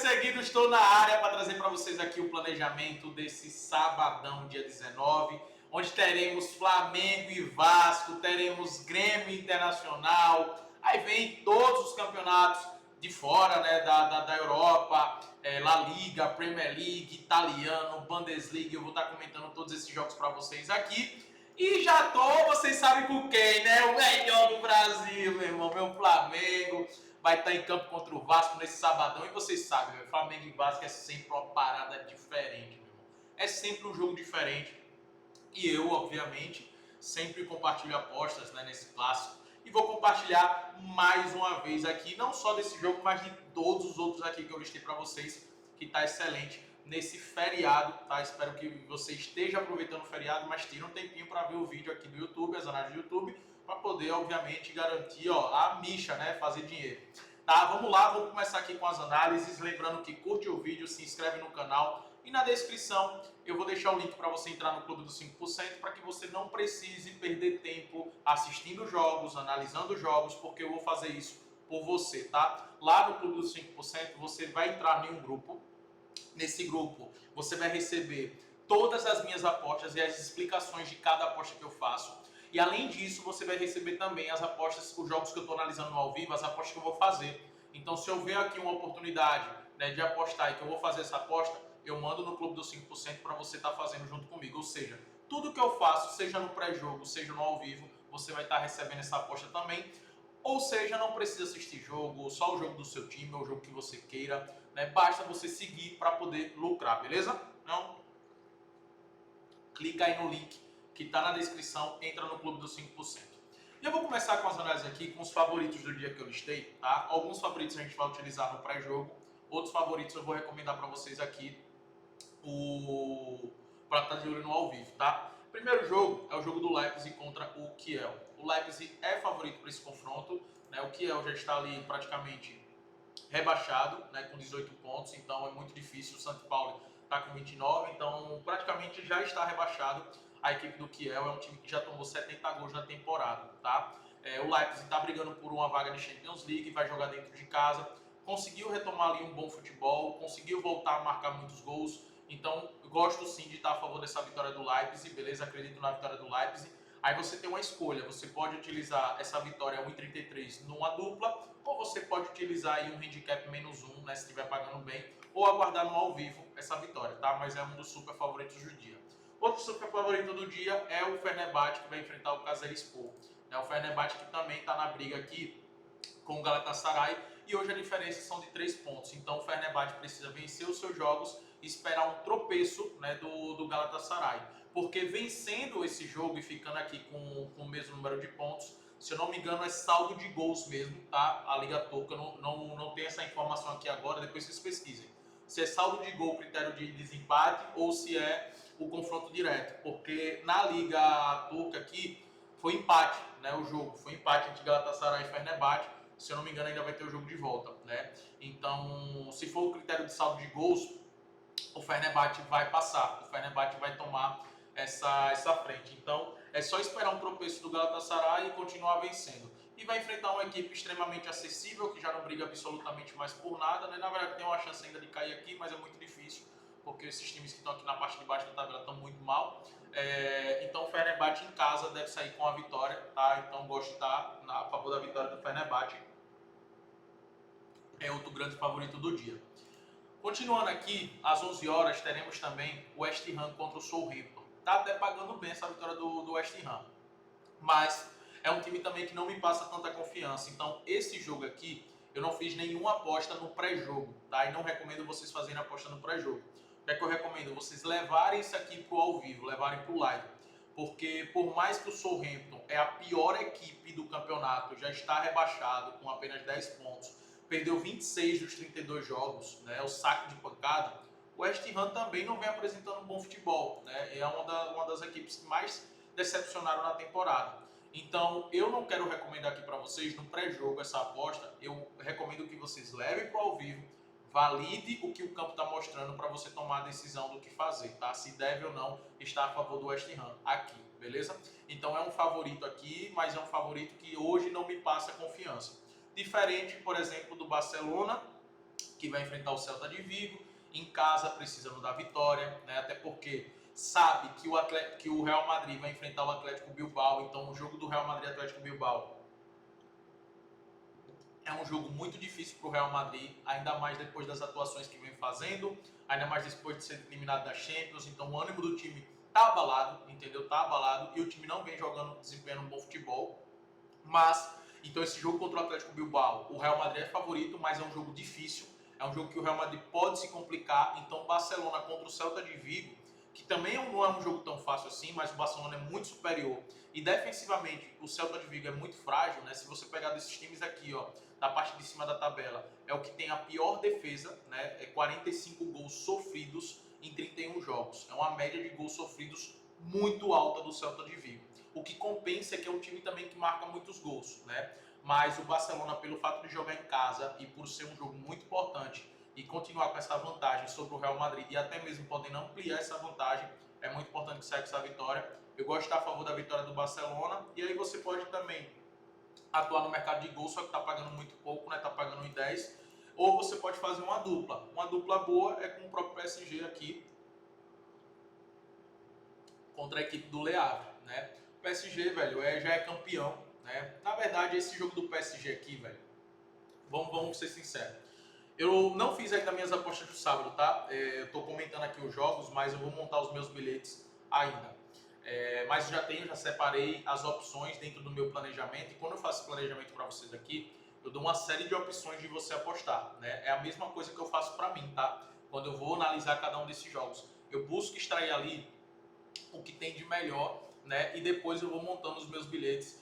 seguido, estou na área para trazer para vocês aqui o planejamento desse sabadão, dia 19, onde teremos Flamengo e Vasco, teremos Grêmio Internacional, aí vem todos os campeonatos de fora, né, da Europa, La Liga, Premier League, Italiano, Bundesliga. Eu vou estar comentando todos esses jogos para vocês aqui. E já tô, vocês sabem com quem, né? O melhor do Brasil, meu irmão, meu Flamengo. Vai estar em campo contra o Vasco nesse sabadão. E vocês sabem, meu, Flamengo e Vasco é sempre uma parada diferente, meu irmão. É sempre um jogo diferente. E eu, obviamente, sempre compartilho apostas, né, nesse clássico. E vou compartilhar mais uma vez aqui, não só desse jogo, mas de todos os outros aqui que eu listei para vocês, que tá excelente nesse feriado, tá? Espero que você esteja aproveitando o feriado, mas tire um tempinho para ver o vídeo aqui do YouTube, as análises do YouTube, para poder, obviamente, garantir, ó, a micha, né? Fazer dinheiro. Tá, vamos lá, vamos começar aqui com as análises. Lembrando que curte o vídeo, se inscreve no canal e na descrição eu vou deixar o link para você entrar no Clube dos 5%, para que você não precise perder tempo assistindo jogos, analisando jogos, porque eu vou fazer isso por você, tá? Lá no Clube dos 5% você vai entrar em um grupo. Nesse grupo você vai receber todas as minhas apostas e as explicações de cada aposta que eu faço. E além disso, você vai receber também as apostas, os jogos que eu estou analisando ao vivo, as apostas que eu vou fazer. Então, se eu ver aqui uma oportunidade, né, de apostar e que eu vou fazer essa aposta, eu mando no Clube dos 5% para você estar fazendo junto comigo. Ou seja, tudo que eu faço, seja no pré-jogo, seja no ao vivo, você vai estar recebendo essa aposta também. Ou seja, não precisa assistir jogo, só o jogo do seu time, ou o jogo que você queira, né? Basta você seguir para poder lucrar, beleza? Então, clica aí no link que está na descrição, entra no Clube dos 5%. E eu vou começar com as análises aqui, com os favoritos do dia que eu listei, tá? Alguns favoritos a gente vai utilizar no pré-jogo, outros favoritos eu vou recomendar para vocês aqui para estar de olho no ao vivo, tá? Primeiro jogo é o jogo do Leipzig contra o Kiel. O Leipzig é favorito para esse confronto, né? O Kiel já está ali praticamente rebaixado, né, com 18 pontos, então é muito difícil. O São Paulo está com 29, então praticamente já está rebaixado. A equipe do Kiel é um time que já tomou 70 gols na temporada, tá? O Leipzig está brigando por uma vaga de Champions League, vai jogar dentro de casa, conseguiu retomar ali um bom futebol, conseguiu voltar a marcar muitos gols, então eu gosto sim de estar a favor dessa vitória do Leipzig, beleza? Acredito na vitória do Leipzig. Aí você tem uma escolha, você pode utilizar essa vitória 1,33 numa dupla, ou você pode utilizar aí um handicap -1, né, se estiver pagando bem, ou aguardar no ao vivo essa vitória, tá? Mas é um dos super favoritos do dia. Outro super favorito do dia é o Fenerbahçe, que vai enfrentar o Kayserispor. O Fenerbahçe que também está na briga aqui com o Galatasaray, e hoje a diferença são de 3 pontos. Então o Fenerbahçe precisa vencer os seus jogos e esperar um tropeço, né, do Galatasaray. Porque vencendo esse jogo e ficando aqui com o mesmo número de pontos, se eu não me engano, é saldo de gols mesmo, tá? A Liga Turca não tem essa informação aqui agora, depois vocês pesquisem. Se é saldo de gol, critério de desempate, ou se é o confronto direto. Porque na Liga Turca aqui foi empate, né? O jogo foi empate entre Galatasaray e Fenerbahçe. Se eu não me engano, ainda vai ter o jogo de volta, né? Então, se for o critério de saldo de gols, o Fenerbahçe vai passar, o Fenerbahçe vai tomar essa frente. Então, é só esperar um tropeço do Galatasaray e continuar vencendo. E vai enfrentar uma equipe extremamente acessível, que já não briga absolutamente mais por nada, né? Na verdade, tem uma chance ainda de cair aqui, mas é muito difícil, porque esses times que estão aqui na parte de baixo da tabela estão muito mal. Então, o Fenerbahçe em casa deve sair com a vitória, tá? Então, gosto de estar a favor da vitória do Fenerbahçe. É outro grande favorito do dia. Continuando aqui, às 11 horas, teremos também o West Ham contra o Southampton. Tá até pagando bem essa vitória do West Ham, mas é um time também que não me passa tanta confiança. Então, esse jogo aqui, eu não fiz nenhuma aposta no pré-jogo, tá? E não recomendo vocês fazerem aposta no pré-jogo. O que é que eu recomendo? Vocês levarem isso aqui pro ao vivo, levarem pro live. Porque por mais que o Southampton é a pior equipe do campeonato, já está rebaixado com apenas 10 pontos, perdeu 26 dos 32 jogos, né, o saque de pancada, o West Ham também não vem apresentando um bom futebol, né, é uma das equipes que mais decepcionaram na temporada. Então, eu não quero recomendar aqui para vocês no pré-jogo essa aposta, eu recomendo que vocês levem para o ao vivo, valide o que o campo está mostrando para você tomar a decisão do que fazer, tá? Se deve ou não estar a favor do West Ham aqui, beleza? Então, é um favorito aqui, mas é um favorito que hoje não me passa confiança. Diferente, por exemplo, do Barcelona que vai enfrentar o Celta de Vigo. Em casa precisa não dar vitória, né? Até porque sabe que o Real Madrid vai enfrentar o Atlético Bilbao, então o jogo do Real Madrid e Atlético Bilbao é um jogo muito difícil para o Real Madrid, ainda mais depois das atuações que vem fazendo, ainda mais depois de ser eliminado da Champions, então o ânimo do time tá abalado, entendeu? Tá abalado e o time não vem jogando, desempenhando um bom futebol, mas, então esse jogo contra o Atlético Bilbao, o Real Madrid é favorito, mas é um jogo difícil, é um jogo que o Real Madrid pode se complicar, então Barcelona contra o Celta de Vigo, que também não é um jogo tão fácil assim, mas o Barcelona é muito superior, e defensivamente o Celta de Vigo é muito frágil, né? Se você pegar desses times aqui, ó, da parte de cima da tabela, é o que tem a pior defesa, né? É 45 gols sofridos em 31 jogos. É uma média de gols sofridos muito alta do Celta de Vigo. O que compensa é que é um time também que marca muitos gols, né? Mas o Barcelona, pelo fato de jogar em casa e por ser um jogo muito importante e continuar com essa vantagem sobre o Real Madrid e até mesmo podendo ampliar essa vantagem, é muito importante que saia com essa vitória. Eu gosto de estar a favor da vitória do Barcelona e aí você pode também atuar no mercado de gols, só que está pagando muito pouco, né? Está pagando 1,10. Ou você pode fazer uma dupla. Uma dupla boa é com o próprio PSG aqui contra a equipe do Le Havre, né? O PSG, velho, já é campeão, né? Na verdade, esse jogo do PSG aqui, velho, vamos ser sinceros. Eu não fiz ainda minhas apostas do sábado, tá? Eu tô comentando aqui os jogos, mas eu vou montar os meus bilhetes ainda. Mas já separei as opções dentro do meu planejamento. E quando eu faço planejamento para vocês aqui, eu dou uma série de opções de você apostar, né? É a mesma coisa que eu faço para mim, tá? Quando eu vou analisar cada um desses jogos, eu busco extrair ali o que tem de melhor, né? E depois eu vou montando os meus bilhetes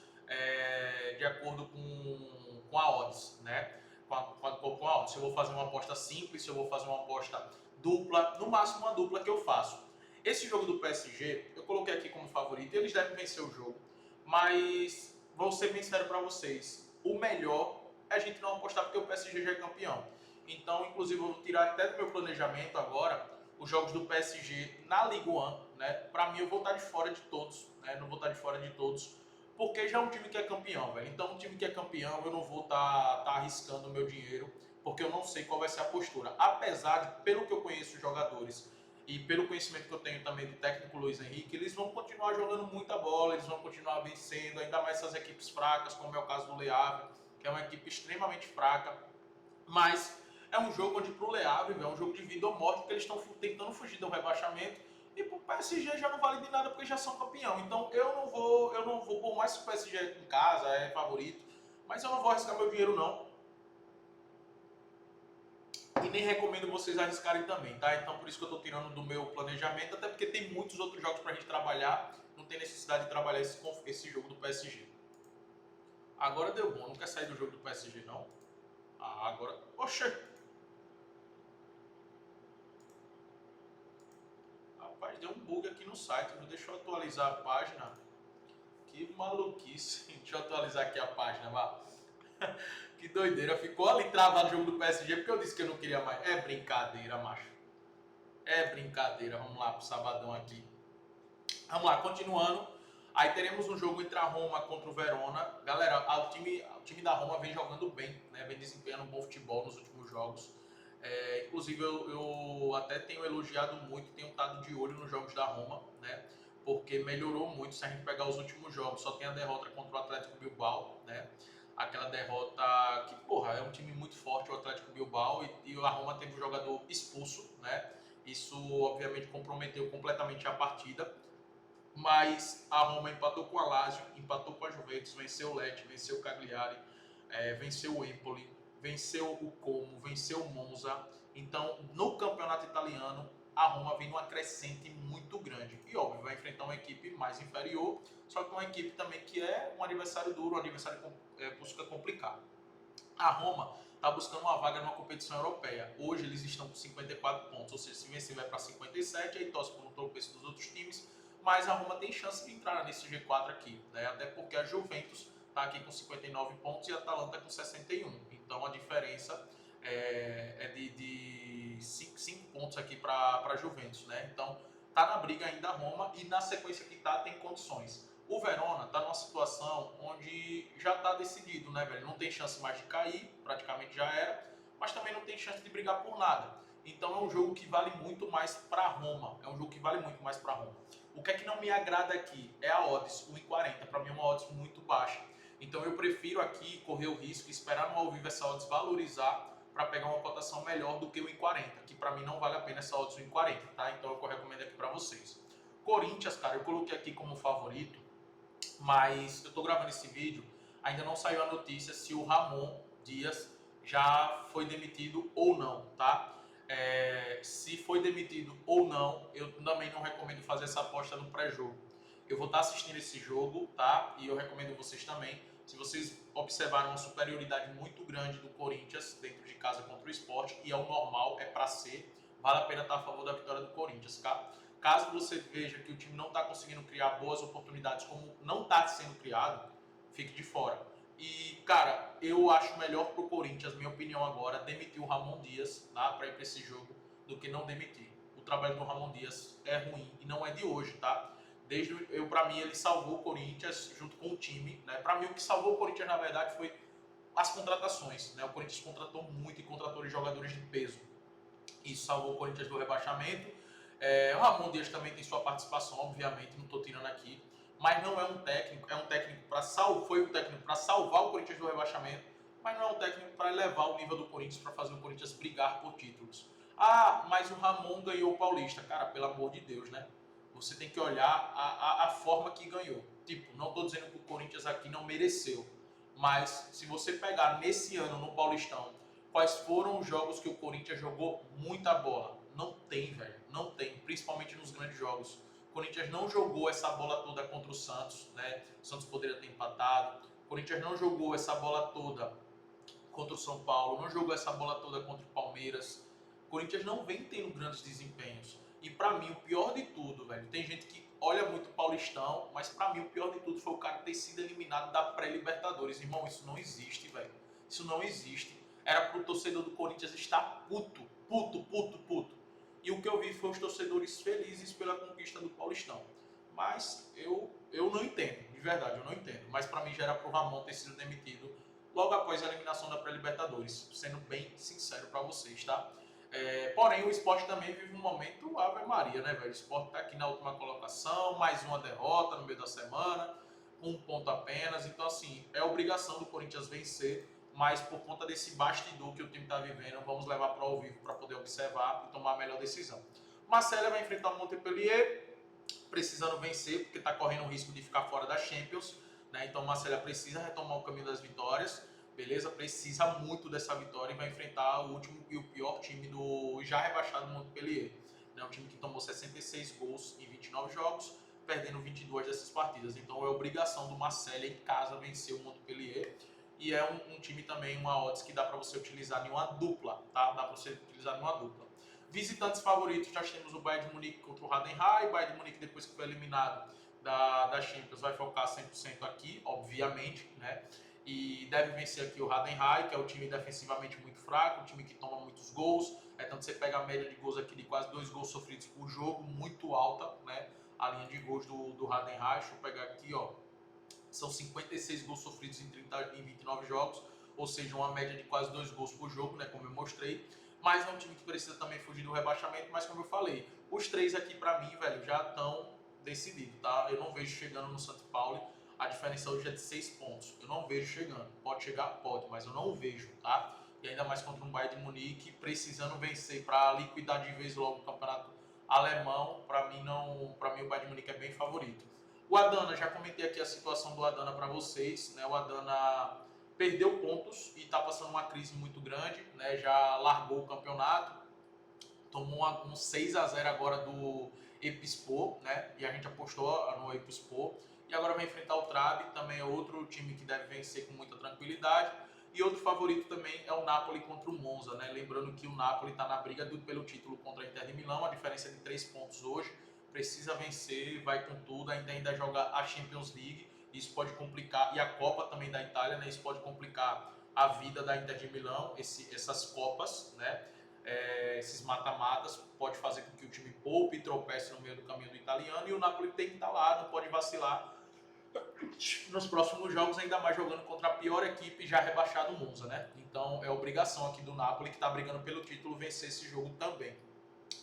de acordo com a odds, né? Com a odds. Se eu vou fazer uma aposta simples, se eu vou fazer uma aposta dupla, no máximo uma dupla que eu faço. Esse jogo do PSG, eu coloquei aqui como favorito, eles devem vencer o jogo, mas vou ser bem sério para vocês, o melhor é a gente não apostar porque o PSG já é campeão. Então, inclusive, eu vou tirar até do meu planejamento agora os jogos do PSG na Ligue 1, né? Para mim, eu vou estar de fora de todos, né? Não vou estar de fora de todos, porque já é um time que é campeão, velho. Então, um time que é campeão, eu não vou estar arriscando o meu dinheiro, porque eu não sei qual vai ser a postura. Apesar de, pelo que eu conheço os jogadores e pelo conhecimento que eu tenho também do técnico Luiz Henrique, eles vão continuar jogando muita bola, eles vão continuar vencendo, ainda mais essas equipes fracas, como é o caso do Le Havre, que é uma equipe extremamente fraca, mas é um jogo onde pro Le Havre é um jogo de vida ou morte, porque eles estão tentando fugir do rebaixamento, e pro PSG já não vale de nada porque já são campeão. Então eu não vou, por mais que o PSG em casa é favorito, mas eu não vou arriscar meu dinheiro não. E nem recomendo vocês arriscarem também, tá? Então por isso que eu tô tirando do meu planejamento, até porque tem muitos outros jogos pra gente trabalhar, não tem necessidade de trabalhar esse jogo do PSG. Agora deu bom, não quer sair do jogo do PSG não? Ah, agora... Oxê! Rapaz, deu um bug aqui no site, deixa eu atualizar a página. Que maluquice. Deixa eu atualizar aqui a página, vá. Que doideira, ficou ali travado o jogo do PSG porque eu disse que eu não queria mais. É brincadeira, macho. É brincadeira. Vamos lá pro sabadão aqui. Vamos lá, continuando. Aí teremos um jogo entre a Roma contra o Verona. Galera, o time da Roma vem jogando bem, né? Vem desempenhando um bom futebol nos últimos jogos. Inclusive eu até tenho elogiado muito, tenho estado de olho nos jogos da Roma, né? Porque melhorou muito. Se a gente pegar os últimos jogos, só tem a derrota contra o Atlético Bilbao, né? Aquela derrota que, porra, é um time muito forte, o Atlético Bilbao, e a Roma teve um jogador expulso, né? Isso, obviamente, comprometeu completamente a partida. Mas a Roma empatou com a Lazio, empatou com a Juventus, venceu o Lecce, venceu o Cagliari, venceu o Empoli, venceu o Como, venceu o Monza. Então, no campeonato italiano, a Roma vem numa crescente muito grande. E, óbvio, vai enfrentar uma equipe mais inferior, só que uma equipe também que é um adversário duro, um adversário que busca complicar. A Roma está buscando uma vaga numa competição europeia. Hoje eles estão com 54 pontos, ou seja, se vencer vai para 57, aí torce por um tropeço dos outros times, mas a Roma tem chance de entrar nesse G4 aqui, né? Até porque a Juventus está aqui com 59 pontos e a Atalanta com 61. Então a diferença é de 5 pontos aqui para a Juventus, né? Então tá na briga ainda a Roma e na sequência que tá tem condições. O Verona tá numa situação onde já tá decidido, né, velho? Não tem chance mais de cair, praticamente já era. mas também não tem chance de brigar por nada. Então é um jogo que vale muito mais para Roma. É um jogo que vale muito mais para Roma. O que é que não me agrada aqui é a odds 1,40. Para mim é uma odds muito baixa. Então eu prefiro aqui correr o risco e esperar no ao vivo essa odds valorizar para pegar uma cotação melhor do que o 1,40, que para mim não vale a pena essa odds 1,40, tá? Então eu recomendo aqui para vocês. Corinthians, cara, eu coloquei aqui como favorito, mas eu tô gravando esse vídeo, ainda não saiu a notícia se o Ramon Dias já foi demitido ou não, tá? Se foi demitido ou não, eu também não recomendo fazer essa aposta no pré-jogo. Eu vou estar assistindo esse jogo, tá? E eu recomendo vocês também. Se vocês observaram uma superioridade muito grande do Corinthians dentro de casa contra o Sport, e é o normal, é para ser, vale a pena estar a favor da vitória do Corinthians, tá? Caso você veja que o time não está conseguindo criar boas oportunidades, como não está sendo criado, fique de fora. E, cara, eu acho melhor pro Corinthians, minha opinião agora, demitir o Ramon Dias, tá? Para ir para esse jogo, do que não demitir. O trabalho do Ramon Dias é ruim e não é de hoje, tá? Para mim, ele salvou o Corinthians junto com o time, né? Para mim, o que salvou o Corinthians, na verdade, foi as contratações, né? O Corinthians contratou muito e contratou jogadores de peso. Isso salvou o Corinthians do rebaixamento. O Ramon Dias também tem sua participação, obviamente, não estou tirando aqui, mas não é um técnico, foi um técnico para salvar o Corinthians do rebaixamento, mas não é um técnico para elevar o nível do Corinthians, para fazer o Corinthians brigar por títulos. Ah, mas o Ramon ganhou o Paulista. Cara, pelo amor de Deus, né? Você tem que olhar a forma que ganhou. Tipo, não estou dizendo que o Corinthians aqui não mereceu, mas se você pegar nesse ano no Paulistão, quais foram os jogos que o Corinthians jogou muita bola? Não tem, velho. Não tem. Principalmente nos grandes jogos. O Corinthians não jogou essa bola toda contra o Santos, né? O Santos poderia ter empatado. O Corinthians não jogou essa bola toda contra o São Paulo. Não jogou essa bola toda contra o Palmeiras. O Corinthians não vem tendo grandes desempenhos. E pra mim, o pior de tudo, velho, tem gente que olha muito o Paulistão, mas pra mim o pior de tudo foi o cara ter sido eliminado da pré-Libertadores. Irmão, isso não existe, velho. Isso não existe. Era pro torcedor do Corinthians estar puto, puto, puto, puto. E o que eu vi foi os torcedores felizes pela conquista do Paulistão. Mas eu não entendo, de verdade, eu não entendo. Mas pra mim já era pro Ramon ter sido demitido logo após a eliminação da pré-Libertadores, sendo bem sincero pra vocês, tá? Porém, o Sport também vive um momento Ave Maria, né, velho? O Sport tá aqui na última colocação, mais uma derrota no meio da semana, com um ponto apenas. Então, assim, é obrigação do Corinthians vencer, mas por conta desse bastidor que o time tá vivendo, vamos levar para ao vivo para poder observar e tomar a melhor decisão. Marcelo vai enfrentar o Montpellier, precisando vencer, porque tá correndo o risco de ficar fora da Champions, né? Então, o Marcelo precisa retomar o caminho das vitórias. Beleza? Precisa muito dessa vitória e vai enfrentar o último e o pior time do já rebaixado Montpellier. É um time que tomou 66 gols em 29 jogos, perdendo 22 dessas partidas. Então é obrigação do Marcelo em casa vencer o Montpellier. E é um time também, uma odds que dá para você utilizar em uma dupla, tá? Dá para você utilizar em uma dupla. Visitantes favoritos, já temos o Bayern de Munique contra o Heidenheim. O Bayern de Munique, depois que foi eliminado da Champions, vai focar 100% aqui, obviamente, né? E deve vencer aqui o Heidenheim, que é um time defensivamente muito fraco, um time que toma muitos gols. Tanto você pega a média de gols aqui de quase 2 gols sofridos por jogo, muito alta, né? A linha de gols do Heidenheim, deixa eu pegar aqui, ó. São 56 gols sofridos em 29 jogos, ou seja, uma média de quase 2 gols por jogo, né? Como eu mostrei. Mas é um time que precisa também fugir do rebaixamento, mas como eu falei, os três aqui pra mim, velho, já estão decididos, tá? Eu não vejo chegando no São Paulo. A diferença hoje é de 6 pontos. Eu não vejo chegando. Pode chegar? Pode, mas eu não vejo, tá? E ainda mais contra um Bayern de Munique, precisando vencer para liquidar de vez logo o campeonato alemão. Para mim, o Bayern de Munique é bem favorito. O Adana, já comentei aqui a situação do Adana para vocês, né? O Adana perdeu pontos e está passando uma crise muito grande, né? Já largou o campeonato, tomou um 6-0 agora do Epispor, né? E a gente apostou no Epispor. E agora vai enfrentar o Trabi, também é outro time que deve vencer com muita tranquilidade. E outro favorito também é o Napoli contra o Monza, né? Lembrando que o Napoli está na briga pelo título contra a Inter de Milão, a diferença é de 3 pontos hoje. Precisa vencer, vai com tudo, ainda joga a Champions League. Isso pode complicar, e a Copa também da Itália, né? Isso pode complicar a vida da Inter de Milão, essas Copas, né? Esses mata-matas, pode fazer com que o time poupe e tropece no meio do caminho do italiano. E o Napoli tem que estar lá, não pode vacilar, nos próximos jogos, ainda mais jogando contra a pior equipe já rebaixada, o Monza, né? Então é obrigação aqui do Napoli, que está brigando pelo título, vencer esse jogo também.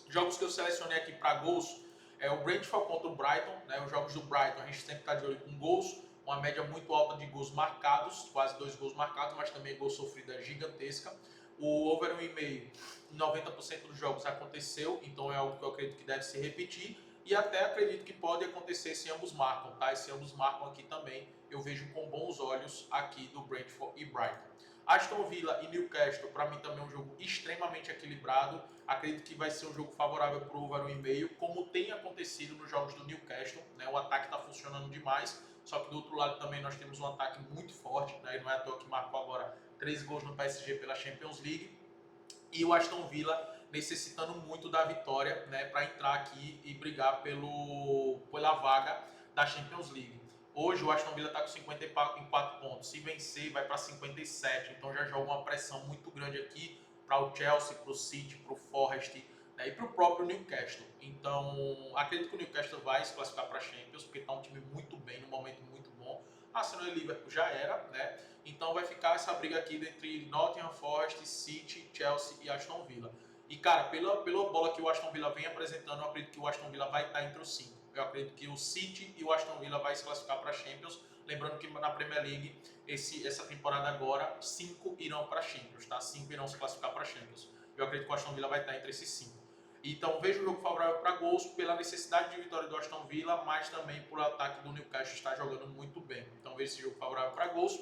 Jogos que eu selecionei aqui para gols é o Brentford contra o Brighton, né? Os jogos do Brighton a gente sempre está de olho com gols, uma média muito alta de gols marcados, quase 2 gols marcados, mas também gol sofrido é gigantesca. O over 1,5 em 90% dos jogos aconteceu, então é algo que eu acredito que deve se repetir. E até acredito que pode acontecer se ambos marcam, tá? E se ambos marcam aqui também, eu vejo com bons olhos aqui do Brentford e Brighton. Aston Villa e Newcastle, para mim também é um jogo extremamente equilibrado. Acredito que vai ser um jogo favorável para o over 1,5, como tem acontecido nos jogos do Newcastle, né? O ataque está funcionando demais, só que do outro lado também nós temos um ataque muito forte, né? E não é à toa que marcou agora 3 gols no PSG pela Champions League. E o Aston Villa necessitando muito da vitória, né, para entrar aqui e brigar pela vaga da Champions League. Hoje o Aston Villa está com 54 pontos. Se vencer, vai para 57. Então já joga uma pressão muito grande aqui para o Chelsea, para o City, para o Forest, né, e para o próprio Newcastle. Então acredito que o Newcastle vai se classificar para a Champions, porque está um time muito bem, num momento muito bom. Arsenal e Liverpool já era, né? Então vai ficar essa briga aqui entre Nottingham Forest, City, Chelsea e Aston Villa. E cara, pela bola que o Aston Villa vem apresentando, eu acredito que o Aston Villa vai estar entre os 5. Eu acredito que o City e o Aston Villa vai se classificar para a Champions. Lembrando que na Premier League, essa temporada agora, 5 irão para a Champions, tá? 5 irão se classificar para a Champions. Eu acredito que o Aston Villa vai estar entre esses 5. Então vejo o jogo favorável para gols pela necessidade de vitória do Aston Villa, mas também por ataque do Newcastle estar jogando muito bem. Então vejo esse jogo favorável para gols.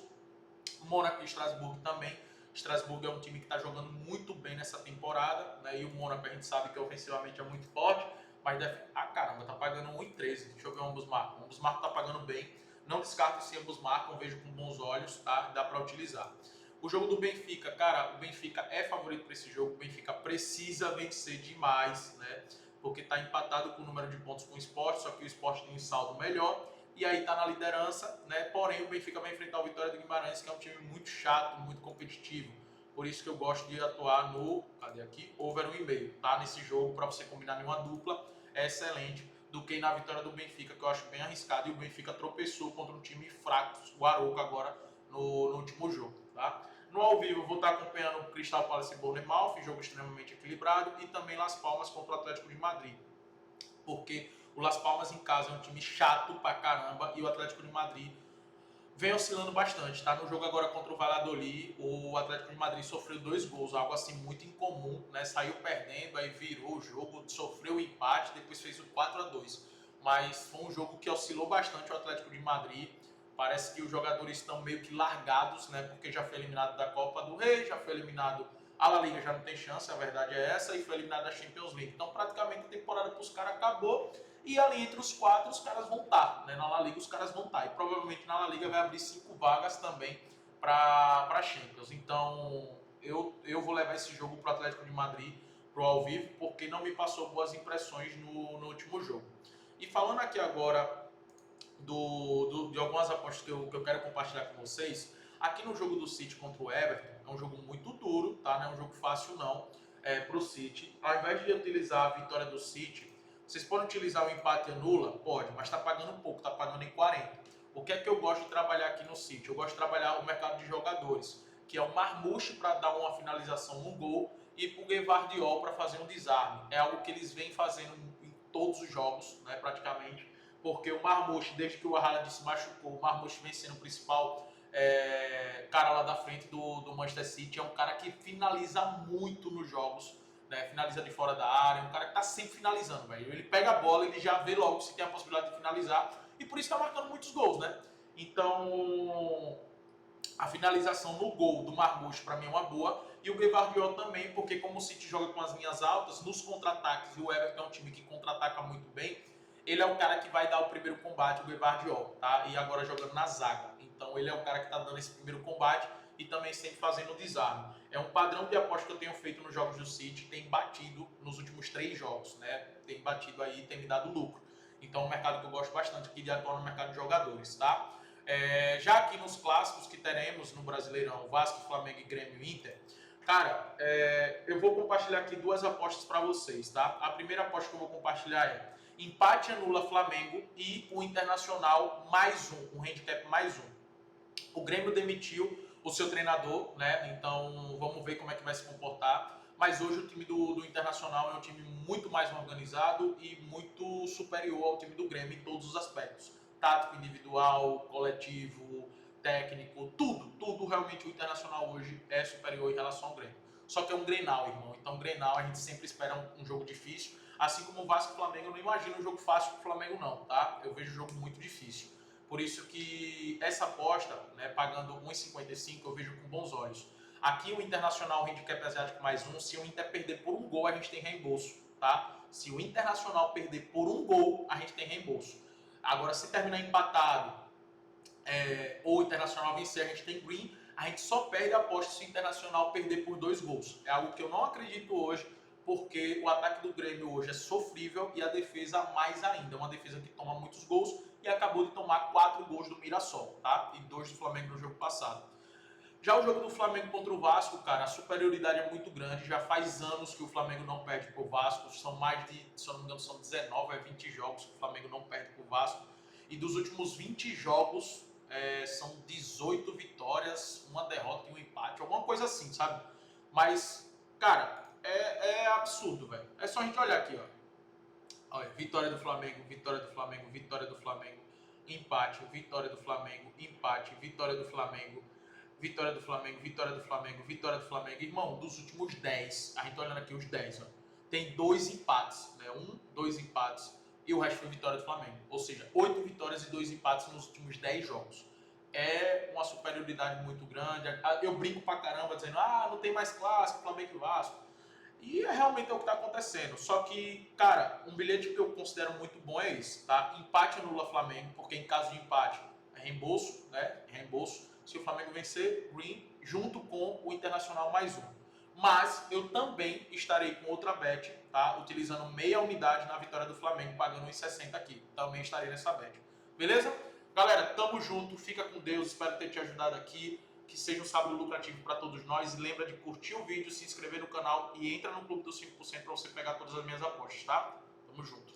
Mônaco e Estrasburgo também. Estrasburgo é um time que está jogando muito bem nessa temporada, né? E o Mônaco a gente sabe que ofensivamente é muito forte, mas deve... caramba, tá pagando 1,13. Deixa eu ver o ambos marcam. O ambos marcam tá pagando bem. Não descarto se ambos marcam, vejo com bons olhos, tá? Dá para utilizar. O jogo do Benfica, cara, o Benfica é favorito para esse jogo. O Benfica precisa vencer demais, né? Porque está empatado com o número de pontos com o Sport, só que o Sport tem um saldo melhor. E aí está na liderança, né? Porém o Benfica vai enfrentar o Vitória do Guimarães, que é um time muito chato, muito competitivo. Por isso que eu gosto de atuar no, cadê aqui? Over 1,5, tá? Nesse jogo, para você combinar em uma dupla, é excelente. Do que na vitória do Benfica, que eu acho bem arriscado. E o Benfica tropeçou contra um time fraco, o Arouca, agora no último jogo, tá? No ao vivo, eu vou estar acompanhando o Crystal Palace e Bournemouth, jogo extremamente equilibrado. E também Las Palmas contra o Atlético de Madrid. Porque o Las Palmas em casa é um time chato pra caramba e o Atlético de Madrid vem oscilando bastante, tá? No jogo agora contra o Valladolid, o Atlético de Madrid sofreu 2 gols, algo assim muito incomum, né? Saiu perdendo, aí virou o jogo, sofreu o empate, depois fez o 4-2. Mas foi um jogo que oscilou bastante o Atlético de Madrid. Parece que os jogadores estão meio que largados, né? Porque já foi eliminado da Copa do Rei, já foi eliminado... A La Liga já não tem chance, a verdade é essa, e foi eliminado da Champions League. Então praticamente a temporada para os caras acabou. E ali entre os 4 os caras vão estar, né? Na La Liga os caras vão estar. E provavelmente na La Liga vai abrir 5 vagas também para Champions. Então eu vou levar esse jogo para o Atlético de Madrid, pro ao vivo, porque não me passou boas impressões no último jogo. E falando aqui agora de algumas apostas que eu quero compartilhar com vocês, aqui no jogo do City contra o Everton, é um jogo muito duro, tá? Não é um jogo fácil não, para o City. Ao invés de utilizar a vitória do City, vocês podem utilizar o empate anula? Pode, mas está pagando pouco, está pagando em 40. O que é que eu gosto de trabalhar aqui no City? Eu gosto de trabalhar o mercado de jogadores, que é o Marmouche para dar uma finalização no gol e o Guevardiol para fazer um desarme. É algo que eles vêm fazendo em todos os jogos, né, praticamente, porque o Marmouche, desde que o Haaland se machucou, o Marmouche vem sendo o principal cara lá da frente do Manchester City. É um cara que finaliza muito nos jogos, né? Finaliza de fora da área, é um cara que tá sempre finalizando, velho. Ele pega a bola, ele já vê logo se tem a possibilidade de finalizar e por isso tá marcando muitos gols, né? Então, a finalização no gol do Marmouche para mim é uma boa, e o Guevardiol também, porque como o City joga com as linhas altas, nos contra-ataques, e o Everton é um time que contra-ataca muito bem, ele é o cara que vai dar o primeiro combate, o Guevardiol, tá? E agora jogando na zaga. Então ele é o cara que está dando esse primeiro combate e também sempre fazendo o desarme. É um padrão de aposta que eu tenho feito nos jogos do City, tem batido nos últimos 3 jogos, né? Tem batido aí, tem me dado lucro. Então é um mercado que eu gosto bastante aqui de atuar no mercado de jogadores, tá? Já aqui nos clássicos que teremos no Brasileirão, Vasco, Flamengo e Grêmio e Inter, cara, eu vou compartilhar aqui 2 apostas para vocês, tá? A primeira aposta que eu vou compartilhar é empate anula Flamengo e o Internacional mais um handicap mais um. O Grêmio demitiu o seu treinador, né? Então vamos ver como é que vai se comportar. Mas hoje o time do Internacional é um time muito mais organizado e muito superior ao time do Grêmio em todos os aspectos. Tático, individual, coletivo, técnico, tudo realmente o Internacional hoje é superior em relação ao Grêmio. Só que é um Grenal, irmão. Então Grenal a gente sempre espera um jogo difícil. Assim como o Vasco e o Flamengo, eu não imagino um jogo fácil pro Flamengo não, tá? Eu vejo um jogo muito difícil. Por isso que essa aposta, né, pagando 1,55, eu vejo com bons olhos. Aqui o Internacional handicap asiático mais um, se o Inter perder por um gol, a gente tem reembolso, tá? Se o Internacional perder por um gol, a gente tem reembolso. Agora, se terminar empatado ou o Internacional vencer, a gente tem green. A gente só perde a aposta se o Internacional perder por 2 gols. É algo que eu não acredito hoje, porque o ataque do Grêmio hoje é sofrível e a defesa mais ainda. É uma defesa que toma muitos gols e acabou de tomar 4 gols do Mirassol, tá? E 2 do Flamengo no jogo passado. Já o jogo do Flamengo contra o Vasco, cara, a superioridade é muito grande. Já faz anos que o Flamengo não perde pro Vasco. São mais de, se eu não me engano, são 19 a 20 jogos que o Flamengo não perde pro Vasco. E dos últimos 20 jogos, são 18 vitórias, uma derrota e um empate. Alguma coisa assim, sabe? Mas, cara, é absurdo, velho. É só a gente olhar aqui, ó. Olha, vitória do Flamengo, vitória do Flamengo, vitória do Flamengo, empate, vitória do Flamengo, empate, vitória do Flamengo, vitória do Flamengo, vitória do Flamengo, vitória do Flamengo. Irmão, dos últimos 10, a gente olhando aqui os 10, ó, tem 2 empates, né? 2 empates e o resto foi vitória do Flamengo. Ou seja, 8 vitórias e 2 empates nos últimos 10 jogos. É uma superioridade muito grande. Eu brinco pra caramba dizendo, não tem mais clássico, Flamengo e Vasco. E realmente é o que está acontecendo. Só que, cara, um bilhete que eu considero muito bom é esse, tá? Empate anula Flamengo, porque em caso de empate é reembolso, né? Reembolso. Se o Flamengo vencer, green, junto com o Internacional mais um. Mas eu também estarei com outra bet, tá? Utilizando meia unidade na vitória do Flamengo, pagando 1,60 aqui. Também estarei nessa bet. Beleza? Galera, tamo junto. Fica com Deus. Espero ter te ajudado aqui. Que seja um sábado lucrativo para todos nós. E lembra de curtir o vídeo, se inscrever no canal e entra no clube dos 5% para você pegar todas as minhas apostas, tá? Tamo junto.